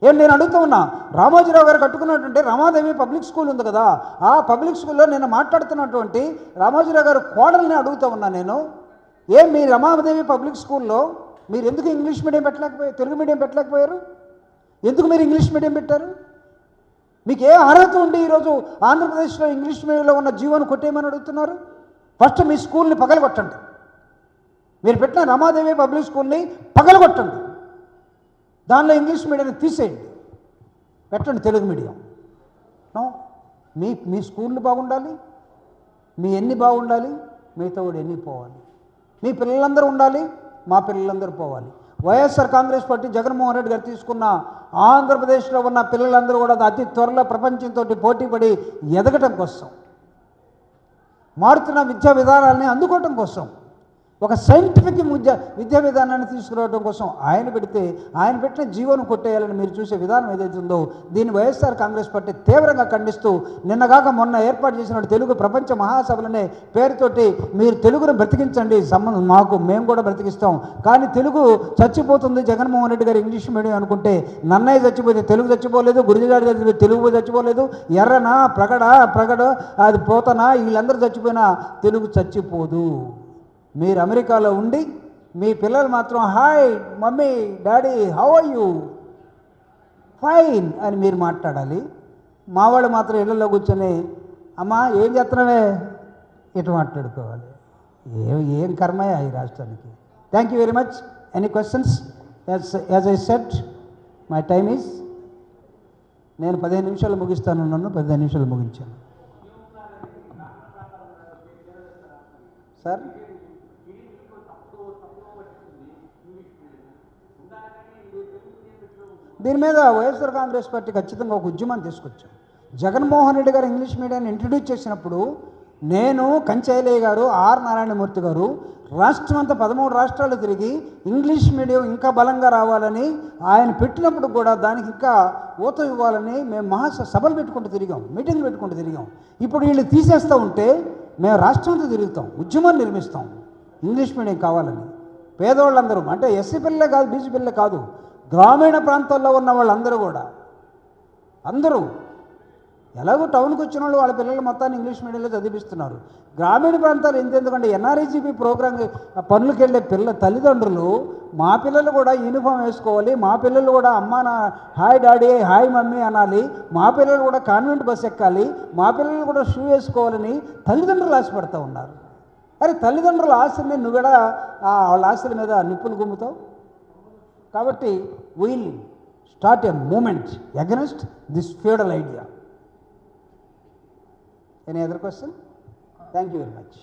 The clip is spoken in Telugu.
నేను అడుగుతూ ఉన్నా, రామోజీరావు గారు కట్టుకున్నటువంటి రమాదేవి పబ్లిక్ స్కూల్ ఉంది కదా, ఆ పబ్లిక్ స్కూల్లో నేను మాట్లాడుతున్నటువంటి రామోజీరావు గారు కోడల్ని అడుగుతూ ఉన్నా నేను, మీ రమాదేవి పబ్లిక్ స్కూల్లో మీరు ఎందుకు ఇంగ్లీష్ మీడియం పెట్టలేకపోయారు, తెలుగు మీడియం పెట్టలేకపోయారు? ఎందుకు మీరు ఇంగ్లీష్ మీడియం పెట్టారు? మీకు ఏ అర్హత ఉండి ఈరోజు ఆంధ్రప్రదేశ్లో ఇంగ్లీష్ మీడియంలో ఉన్న జీవోను కొట్టేయమని అడుగుతున్నారు? ఫస్ట్ మీ స్కూల్ని పగలగొట్టండి. మీరు పెట్టిన రమాదేవి పబ్లిక్ స్కూల్ని పగలగొట్టండి. దానిలో ఇంగ్లీష్ మీడియాన్ని తీసేయండి, పెట్టండి తెలుగు మీడియం. మీ స్కూళ్ళు బాగుండాలి, మీ ఎన్ని బాగుండాలి, మిగతా కూడా ఎన్ని పోవాలి. మీ పిల్లలందరూ ఉండాలి, మా పిల్లలందరూ పోవాలి. వైఎస్ఆర్ కాంగ్రెస్ పార్టీ జగన్మోహన్ రెడ్డి గారు తీసుకున్న ఆంధ్రప్రదేశ్లో ఉన్న పిల్లలందరూ కూడా అతి త్వరలో ప్రపంచంతో పోటీపడి ఎదగటం కోసం, మారుతున్న విద్యా విధానాలని అందుకోవటం కోసం, ఒక సైంటిఫిక్ విద్యా విధానాన్ని తీసుకురావడం కోసం ఆయన పెట్టిన జీవోను కొట్టేయాలని మీరు చూసే విధానం ఏదైతే ఉందో, దీన్ని వైఎస్ఆర్ కాంగ్రెస్ పార్టీ తీవ్రంగా ఖండిస్తూ నిన్నగాక మొన్న ఏర్పాటు చేసిన తెలుగు ప్రపంచ మహాసభలనే పేరుతోటి మీరు తెలుగును బ్రతికించండి, మేము కూడా బ్రతికిస్తాం, కానీ తెలుగు చచ్చిపోతుంది జగన్మోహన్ రెడ్డి గారు ఇంగ్లీష్ మీడియం అనుకుంటే, నన్నయ్య చచ్చిపోతే తెలుగు చచ్చిపోలేదు, గురిజాడి చచ్చిపోతే తెలుగు చచ్చిపోలేదు, ఎర్రనా ప్రగడ అది పోతనా వీళ్ళందరూ చచ్చిపోయినా తెలుగు చచ్చిపోదు. మీరు అమెరికాలో ఉండి మీ పిల్లలు మాత్రం hi mummy daddy how are you, fine అని మీరు మాట్లాడాలి. మా వాళ్ళు మాత్రం ఇళ్లలో కూర్చొని అమ్మా ఏం చేస్తున్నావే ఇటు మాట్లాడుకోవాలి. ఏం కర్మయ్యా ఈ రాష్ట్రానికి. Thank you very much. Any questions? As I set my time is, నేను 15 నిమిషాలు ముగిస్తాను, నన్ను 15 నిమిషాలు ముగించాను. సార్ దీని మీద వైఎస్ఆర్ కాంగ్రెస్ పార్టీ ఖచ్చితంగా ఒక ఉద్యమాన్ని తీసుకొచ్చాం. జగన్మోహన్ రెడ్డి గారు ఇంగ్లీష్ మీడియాన్ని ఇంట్రడ్యూస్ చేసినప్పుడు నేను, కంచైలయ్య గారు, ఆర్ నారాయణమూర్తి గారు రాష్ట్రం అంతా 13 రాష్ట్రాలు తిరిగి ఇంగ్లీష్ మీడియం ఇంకా బలంగా రావాలని ఆయన పెట్టినప్పుడు కూడా దానికి ఇంకా ఊతం ఇవ్వాలని మేము సభలు పెట్టుకుంటూ తిరిగాం, మీటింగ్లు పెట్టుకుంటూ తిరిగాం. ఇప్పుడు వీళ్ళు తీసేస్తూ ఉంటే మేము రాష్ట్రం అంతా తిరుగుతాం, ఉద్యమాన్ని నిర్మిస్తాం ఇంగ్లీష్ మీడియం కావాలని. పేదవాళ్ళందరూ అంటే ఎస్సీ పిల్లలే కాదు, బీసీ పిల్లలే కాదు, గ్రామీణ ప్రాంతాల్లో ఉన్న వాళ్ళందరూ కూడా అందరూ ఎలాగో టౌన్కి వచ్చిన వాళ్ళు వాళ్ళ పిల్లలు మొత్తాన్ని ఇంగ్లీష్ మీడియంలో చదివిస్తున్నారు. గ్రామీణ ప్రాంతాలు ఎందుకంటే ఎన్ఆర్ఈజీపీ ప్రోగ్రామ్ పనులకు వెళ్ళే తల్లిదండ్రులు మా పిల్లలు కూడా యూనిఫామ్ వేసుకోవాలి, మా పిల్లలు కూడా హాయ్ డాడీ హాయ్ మమ్మీ అనాలి, మా పిల్లలు కూడా కాన్వెంట్ బస్ ఎక్కాలి, మా పిల్లలు కూడా షూ వేసుకోవాలని తల్లిదండ్రులు ఆశపడుతూ ఉన్నారు. అరే తల్లిదండ్రుల ఆశని నువ్వు కూడా వాళ్ళ ఆశల మీద నిప్పులు గుమ్ముతావు. కాబట్టి we'll start a movement against this feudal idea. Any other question? Thank you very much.